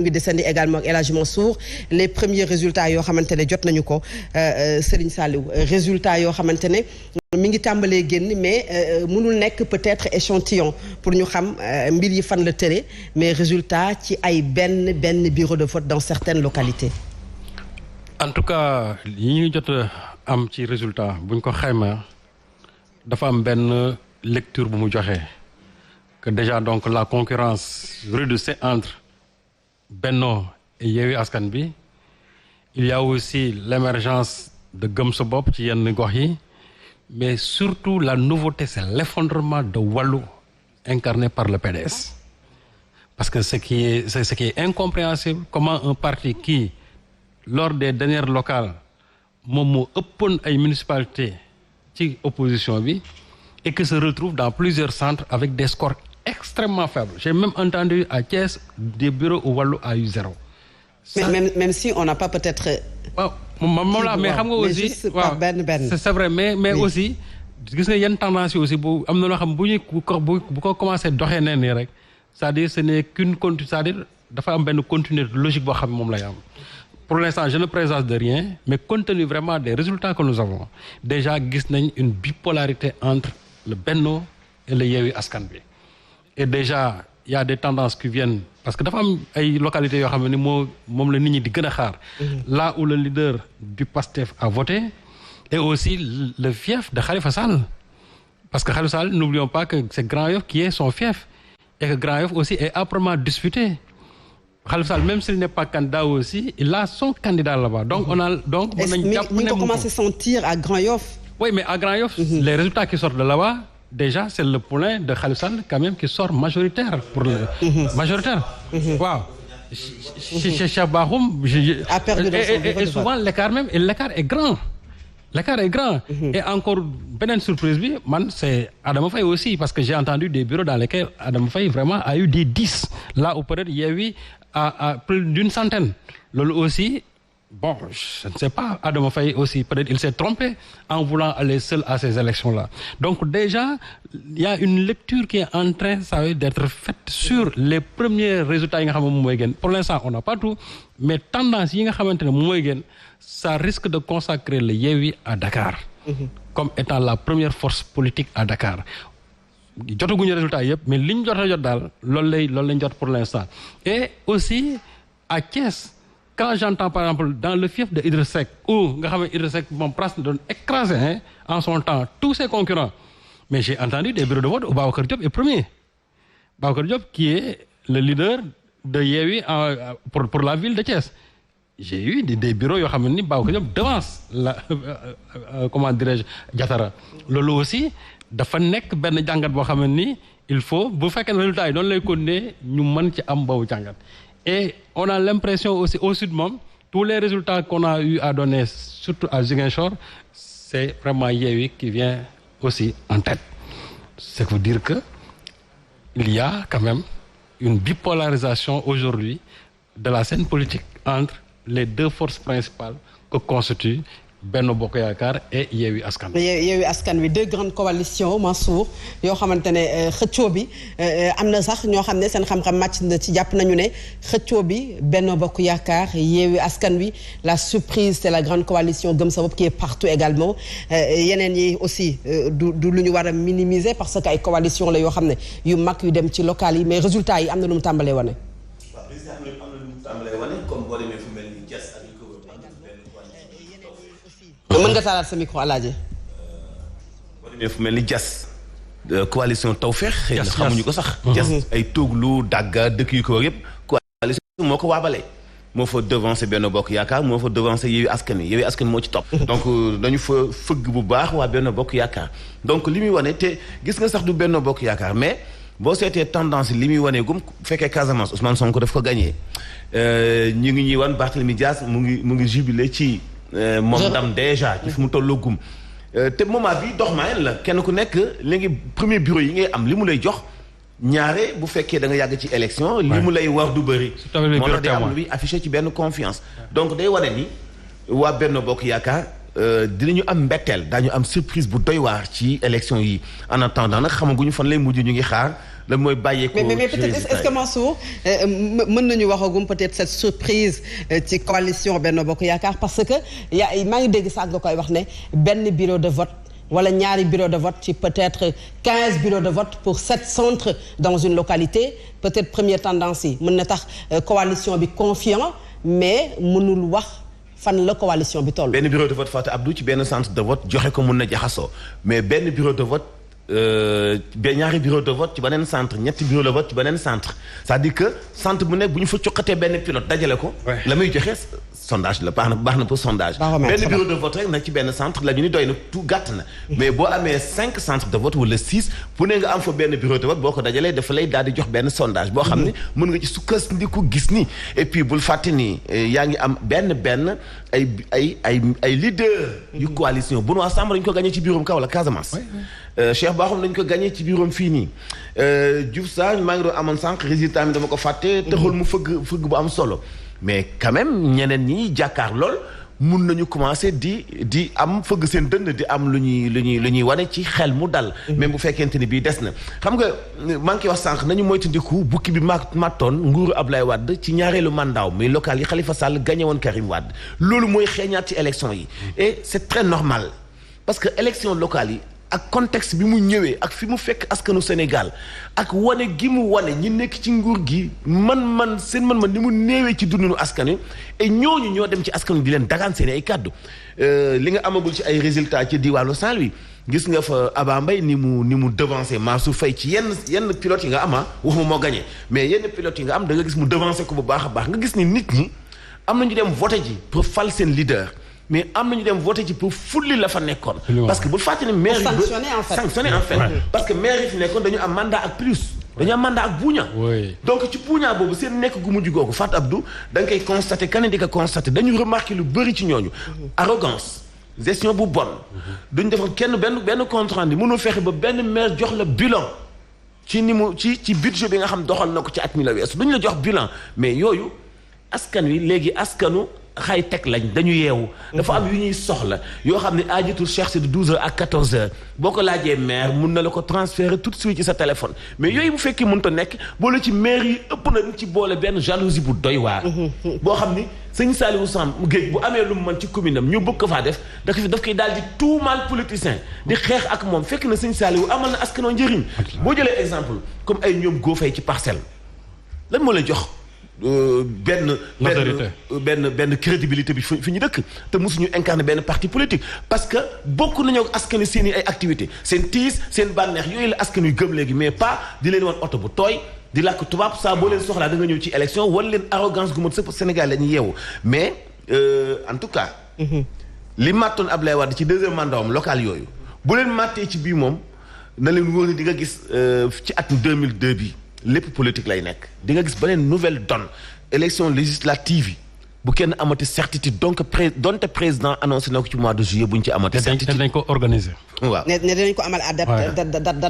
ngi desandi également ak El Hadji Mansour les premiers résultats yoo xamante ne jot nañu ko Serigne Saliou résultats yoo xamante ne mi ngi tàmbalee génn mais mënul nekk peut-être échantillon pour ñu xam mbir yi fan la tëre mais résultat ci ay benn bureau de vote dans certaines localités. En tout cas yi ñu jot am ci résultat buñ ko xayma dafa am benn lecture bu mu joxe que déjà donc la concurrence rude entre Benno et Yewwi Askan Wi. Il y a aussi l'émergence de Gëm Sa Bopp ci yenn gox yi mais surtout la nouveauté c'est l'effondrement de Wallu incarné par le PDS. Parce que ce qui est incompréhensible, comment un parti qui lors des dernières locales moom moo ëppoon ay municipalités ci opposition bi et que se retrouve dans plusieurs centres avec des scores extrêmement faibles. J'ai même entendu à Thiès des bureaux où Wallu a eu 0. Même si on n'a pas peut-être. waaw moom la mais xam nga aussi waaw c'est vrai mais aussi gis nga yenn tendance yi aussi bu am na loo xam bu ko commencé doxee nee nii rek c'est-à-dire ce n'est qu'une c'est-à-dire dafa am benn continuité logique boo xam ne moom lay am. Pour l'instant je ne présage de rien mais compte tenu vraiment des résultats que nous avons déjà gis nañ une bipolarité entre le Benno et le Yewwi Askan Wi. Et déjà il y a des tendances qui viennent parce que dafa am ay localités yoo xam ne moom la nit ñi di gën a xaar. Là où le leader du PASTEF a voté et aussi le fief de Khalifa Sall parce que Khalifa Sall n'oublions pas que c'est Grand Yoff qui est son fief et que Grand Yoff aussi est âprement disputé. Khalifa Sall même s'il n'est pas candidat aussi il a son candidat là-bas donc on a donc. mën nañu jàpp ne commencé à sentir à Grand Yoff. Oui mais à Grand Yoff. Les résultats qui sortent de là-bas. Déjà c'est le poulain de Khalifa Sall quand même qui sort majoritaire pour le majoritaire. Waaw. Cheikh Bakhoum et souvent l'écart est grand. L'écart est grand. Et encore beneen surprise bi man c'est Adama Faye aussi parce que j'ai entendu des bureaux dans lesquels Adama Faye vraiment a eu des 10 là où peut-être Yewwi a plus d'une centaine. Loolu aussi bon je ne sais pas Adama Faye aussi peut-être il s'est trompé en voulant aller seul à ces élections-là donc déjà il y a une lecture qui est en train ça veut d'être faite sur les premiers résultats yi nga xam ne moom mooy génn pour l'instant on n'a pas tout mais tendance yi nga xamante ne moom mooy génn ça risque de consacrer le Yewwi à Dakar comme étant la première force politique à Dakar jotaguñu résultat yëpp mais li ñu jot a jot daal loolu lañ jot pour l'instant et aussi à Thiès. Quand j'entends par exemple dans le fief de Idriss Seck où nga xam ne Idriss Seck moom presque doon écraser en son temps tous ses concurrents mais j'ai entendu des bureaux de vote où Babacar Diop est premier Babacar Diop qui est le leader de Yewwi pour la ville de Thiès j'ai eu des bureaux yoo xam ne ni Babacar Diop devance la comment dirais-je Diatara loolu aussi dafa nekk benn jàngat boo xam ne ni il faut bu fekkee ne résultat yi doonu lay continuer ñu mën ci am boobu jàngat. Et on a l'impression aussi au sud moom tous les résultats qu'on a eu à donner surtout à Ziguinchor c'est vraiment Yewwi qui vient aussi en tête. Ce qui veut dire que il y a quand même une bipolarisation aujourd'hui de la scène politique entre les deux forces principales que constituent Benno Bokk Yaakaar et Yewwi Askan Wi. Yewwi Askan Wi deux grandes coalitions Mansour yoo xamante ne xëccoo bi am na sax ñoo xam ne seen xam-xam màcc na ci jàpp nañu ne xëccoo bi Benno Bokk Yaakaar Yewwi Askan Wi la surprise c'est la grande coalition Gëm Sa Bopp qui est partout également yeneen yi aussi du lu ñu war a minimiser parce que ay coalition la yoo xam ne yu mag yu dem ci local yi mais résultats yi am na lu mu tàmbalee wane. waaw résultat am na lu mu tàmbalee wane comme boo demee fu mel ni Diass ak mën nga taalaat sa micro Alaaji. boo demee fu mel ni Diass coalition Tawfekh xëy na xamuñu ko sax. Diass ay Tooglu Dagga dëkk yu ko war yëpp coalition moo ko waabalee moo fa devancé Benno Bokk Yaakaar moo fa devancé Yewwi Askan Wi Yewwi Askan Wi moo ci topp. donc dañu fa fëgg bu baax waa Benno Bokk Yaakaar donc li muy wane te gis nga sax du Benno Bokk Yaakaar mais boo seetee tendance li muy wane gum fekkee Casamance Ousmane Sonko daf ko gagné ñu ngi ñuy wan Barthélémy Dias mu ngi jubilé ci. moom ndam déjà ci fu mu tolloo gum te moment bi dox maayel la kenn ku nekk léegi premier bureau yi ngay am li mu lay jox ñaare bu fekkee da nga yàgg ci élection li mu lay war du bëri moo tax day am luy affiché ci benn confiance donc day wane ni waa Benno Bokk Yaakaar dinañu am mbetteel daañu am surprise bu doy waar ci élection yi en attendant nag xamaguñu fan lay mujj ñu ngi xaar lan mooy bàyyeekoo. mais peut-être est-ce que Mansour mën nañu waxagum peut-être cette surprise ci coalition Benno Bokk Yaakaar parce que maa ngi dégg sax nga koy wax ne benn bureau de vote wala ñaari bureau de vote ci peut-être 15 bureaux de vote pour 7 centres dans une localité peut-être première tendance yi mën na tax coalition bi confiant mais mënul wax fan la coalition bi toll. benn bureau de vote Fatou Abdou ci benn centre de vote joxe ko mën na jaxasoo mais benn bureau de vote ñaari bureau de vote ci beneen centre ñetti bureau de vote ci beneen centre c'est-à-dire que centre bu nekk bu ñu fa cuqatee benn pilote dajale ko. la muy joxe sondage la baax na pour sondage. benn bureau de vote rek nag ci benn centre la ñu ni doy na tout gàtt na. mais boo amee 5 centres de vote wala 6 bu ne nga am fa benn bureau de vote boo ko dajalee dafa lay daal di jox benn sondage. boo xam ne mën nga ci sukkandiku gis ni et puis bul fàtte ni yaa ngi am benn ay leader yu coalition bu nu Sambara dañu ko gagné ci bureau Kaolack Casamance. Cheikh Bakhoum dañu ko gagné ci bureau fii nii Diouf Sarr maa ngi doon amoon sànq résultat mi dama ko fàtte. taxul mu fëgg bu am solo. mais quand même ñeneen ñi jàkkaar lool mun nañu commencer di am fëgg seen dënd di am lu ñuy wane ci xel mu dal. même bu fekkente ni bii des na. xam nga maa ngi koy wax sànq nañu moytandiku bukki bi mattoon nguuru Ablaye Wade ci ñaareelu mandat muy local yi Khalifa Sall gagné woon Karim Wade loolu mooy xeeñaat ci élection yi. et c'est très normal parce que élection locale yi. ak contexte bi mu ñëwee ak fi mu fekk askanu Sénégal ak wane gi mu wane ñi nekk ci nguur gi seen man ni mu néewee ci dundinu askan wi et ñooñu ñoo dem ci askan wi di leen dagaan seen ay kàddu li nga amagul ci ay résultats ci diwaanu Saint-Louis gis nga fa Aba Mbaye ni mu devancé Mansour Faye ci yenn pilotes yi nga am waxuma moo gagné mais yenn pilotes yi nga am da nga gis mu devancé ko bu baax a baax nga gis ni nit ñi am nañu dem voté ji pour fal seen leader. mais am nañu dem voté ci pour fulli la fa nekkoon. parce que bu fàtte ne maire yi sanctionné en fait parce que maire yi fi nekkoon dañu am mandat ak plus. dañu am mandat ak buuña. donc ci buuña boobu seen nekk gu mujj googu Fatou Abdou da nga koy constaté kenn di ko constaté dañu remarqué lu bëri ci ñooñu. arrogance gestion bu bon. duñ defal kenn benn compte rendu mënul fexe ba benn maire jox la bilan. ci ni mu ci budget bi nga xam doxal na ko ci at mi la weesu duñ la jox bilan mais yooyu askan wi léegi askanu. xay teg lañ dañu yeewu. dafa am yu ñuy soxla yoo xam ne aajatul cherche de 12h à 14h boo ko laajee maire mun na la ko transférer tout de suite ci sa téléphone mais yooyu bu fekkee mënut a nekk boole ci maire yi ëpp na ci boole benn jalousie bu doy waar. boo xam ni sëñ Saliou Samb Guèye bu amee lu mu mën ci commune am ñu bëgg ko faa def daf koy daal di tuumaal politicien di xeex ak moom fekk na sëñ Saliou amal na askanoo njëriñ. boo jëlee exemple comme ay ñoom góofay ci parcelle lan moo lay jox. benn crédibilité bi fi ñu dëkk te mosuñu incarner benn parti politique parce que bokk nañoo askan seen i ay activité seen tiis seen bànneex yooyu la askan yu gëm léegi mais pas di leen wan oto bu tooy di làkk tubaab saa boo leen soxlaa da nga ñëw ci élection wala leen arrogance gu mat sëpp Sénégal la ñuy yeewu mais en tout cas li màttoon Ablaye Wade ci deuxième mandat am local yooyu bu leen màttee ci bii moom na leen wóor ni di nga gis ci atum 2002 bi lépp politique lay nekk di nga gis beneen nouvelle donne élection législative yi bu kenn amati certitude donc donte président annoncé na ko ci mois de juillet bu ñu ci amati certitude dañ ko organiser. waaw ne dinañ ko amal à date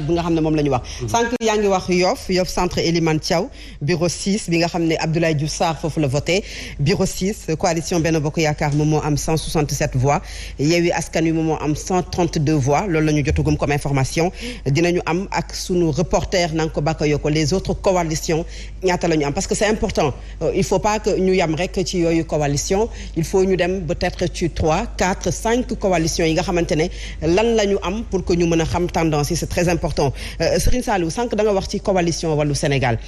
bi nga xam ne moom la ñu wax. sànq yaa ngi wax Yoff centre Elimane Thiaw bureau 6 bi nga xam ne Abdoulaye Diouf Sarr foofu la voté bureau 6 coalition Benno Bokk Yaakaar moom moo am 167 voix Yewwi Askan Wi moom moo am 132 voix loolu la ñu jotagum comme information dinañu am ak sunu reporter Nanko Bakayoko les autres coalitions ñaata la ñu am parce que c'est important il faut pas que ñu yam rek ci yooyu coalition il faut ñu dem peut-être ci 3 4 5 coalitions yi nga xamante ne lan la ñu am pour que ñu mën a xam tendance yi c'est très important Serigne Saliou sànq da nga wax ci coalition Wallu Sénégal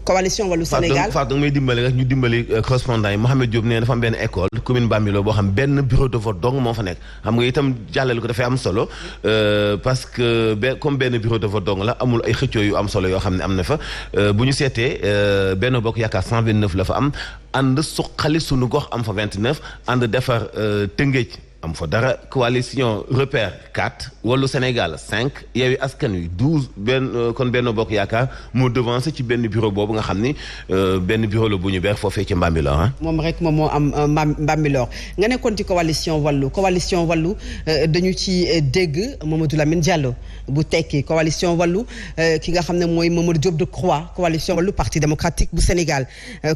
coalition Wallu Sénégal Fatou da nga may dimbali rek ñu dimbali correspondant yi Mohamed Diop nee dafa am benn école commune Bambilor boo xam benn bureau de vote dong moo fa nekk xam nga itam jàllale ko dafay am solo parce que comme benn bureau de vote dong la amul ay xëccoo yu am solo yoo xam ne am na fa bu ñu seetee Benno Bokk Yaakaar 129 la fa am ànd suqali sunu gox am fa 29 ànd defar Tëngéej am fa dara coalition repère 4 Wallu Sénégal 5 Yewwi Askan Wi 12 kon Benno Bokk Yaakaar moo devancé ci benn bureau boobu nga xam ni benn bureau la bu ñu beex foofee ci Mbambilor ah. moom rek moom moo am Mbambilor nga nekkoon ci coalition Wallu dañu ci dégg Mamadou Lamine Diallo bu tekki coalition Wallu ki nga xam ne mooy Mamadou Diop Decroix coalition Wallu Parti démocratique bu Sénégal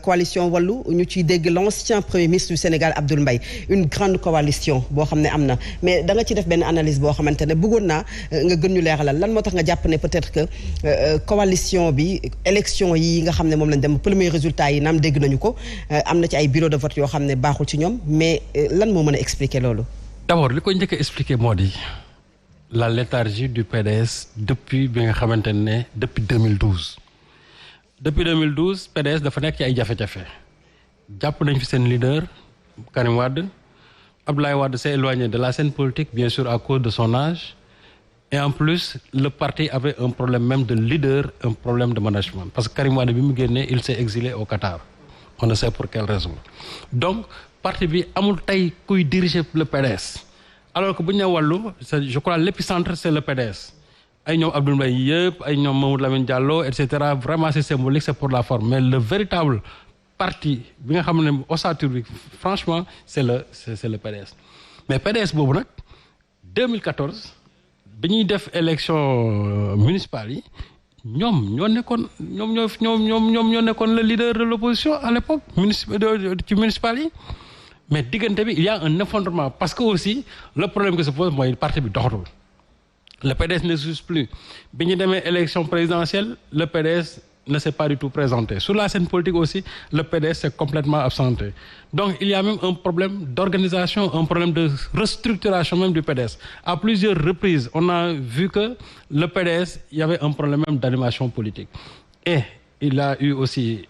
coalition Wallu ñu ciy dégg l'ancien premier ministre du Sénégal Abdoul Mbaye une grande coalition boo xam ne am na mais da nga ci def benn analyse boo xamante ne bëggoon naa nga gën ñu leeralal lan moo tax nga jàpp ne peut-être que coalition bi élection yi nga xam ne moom lañ dem premier résultat yi naam dégg nañu ko am na ci ay bureau de vote yoo xam ne baaxul ci ñoom mais lan moo mën a expliquer loolu. D'abord li ko njëkk a expliquer moo di la léthargie du PDS depuis bi nga xamante ne depuis 2012. Depuis 2012 PDS dafa nekk ci ay jafe-jafe jàpp nañ fi seen leader Karim Wade Abdoulaye Wade s'est éloigné de la scène politique bien sûr à cause de son âge et en plus le parti avait un problème même de leader, un problème de management parce que Karim Wade bi mu génnee il s'est exilé au Qatar on ne sait pour quelle raison donc parti bi amul tey kuy diriger le PDS alors que bu ñu nee wàllu je crois l'épicentre c'est le PDS ay ñoom Abdoul Mbaye yëpp ay ñoom Mamadou Lamine Diallo et cetera vraiment c'est symbolique c'est pour la forme mais le véritable parti bi nga xam ne ossature bi franchement c'est le PDS mais PDS boobu nag 2014 bi ñuy def élection municipale yi ñoom ñoo nekkoon ñoo nekkoon le leader de l'opposition à l'époque ci municipal yi mais diggante bi il y a un effondrement parce que aussi le problème que se pose mooy parti bi doxatul le PDS n'existe plus bi ñu demee élection présidentielle le PDS ne s'est pas du tout présenté sur la scène politique aussi le PDS s'est complètement absenté donc il y a même un problème d'organisation un problème de restructuration même du PDS à plusieurs reprises on a vu que le PDS il y avait un problème même d'animation politique et il a eu aussi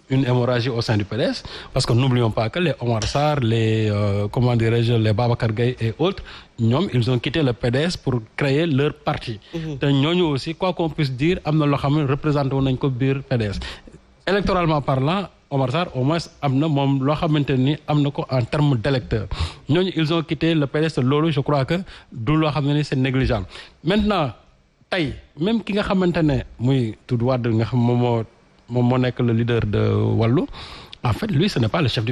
une hémorragie au sein du PDS parce que n'oublions pas que les Omar Sarr les comment dirais-je les Babacar Gaye et autres ñoom ils ont quitté le PDS pour créer leur parti te ñooñu aussi quoi qu'on puisse dire am na loo xam ne représenté woon nañ ko biir PDS électoralement parlant Omar Sarr au moins am na moom loo xamante ni am na ko en termes d'électeurs ñooñu ils ont quitté le PDS te loolu je crois que du loo xam ne ni c'est négligeable maintenant tey même ki nga xamante ne muy Doudou Wade nga xam moom moo nekk le leader de Wallu en fait lui ce n'est pas le chef du